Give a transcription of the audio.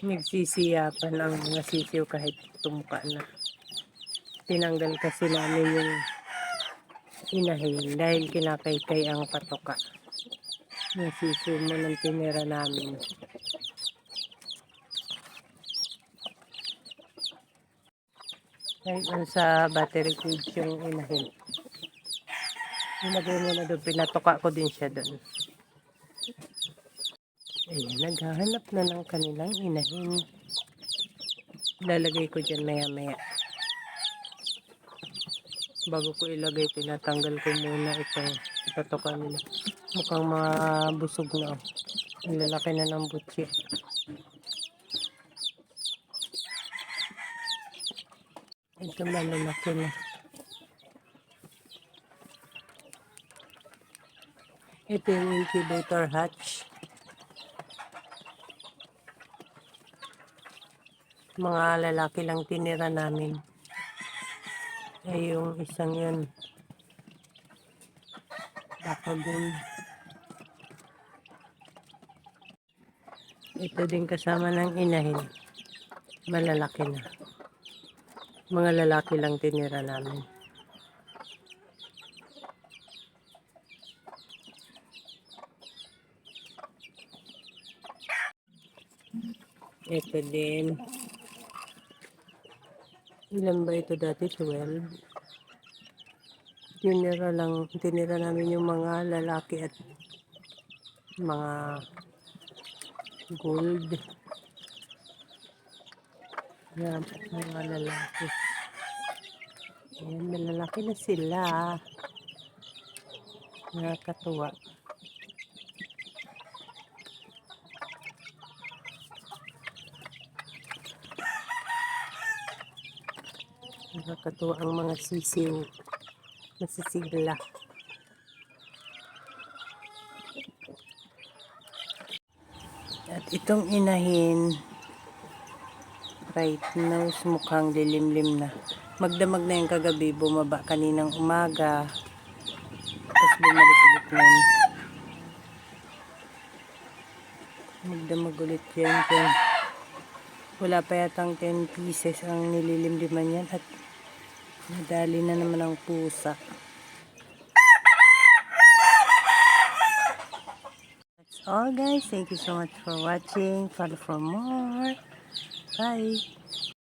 Nagsisiyapan ang mga sisiw kahit tumuka na. Tinanggal kasi namin yung inahin dahil kinakaykay ang patoka. Yung sisiw mo nang tinira namin. Dahil sa battery cage yung inahin. Ilagay mo na doon, pinatoka ko din siya doon. Ayan, naghahanap na ng kanilang inahin. Lalagay ko dyan maya maya. Bago ko ilagay, tinatanggal ko muna itong patoka nila. Mukhang mabusog na. Ang lalaki na ng butsi. Ito malalaki na. Ito yung incubator hatch. Mga lalaki lang tinira namin. Ay yung isang yun. Baka gold. Ito din kasama ng inahin. Malalaki na. Mga lalaki lang tinira namin. Ito din. Ilan ba ito dati? 12. Tinira namin yung mga lalaki at mga gold. Yan, mga lalaki. Ayan, malalaki na sila. Nakakatuwa. Nakakatuwa ang mga sisiw. Nasisigla. At itong inahin, right now, mukhang lilimlim na. Magdamag na yung kagabi, bumaba kaninang umaga. Tapos bumalik ulit ngayon. Magdamag ulit yan. Wala pa yatang 10 pieces ang nililimliman yan. At nadali na naman ang pusa. That's all guys. Thank you so much for watching. Follow for more. Bye.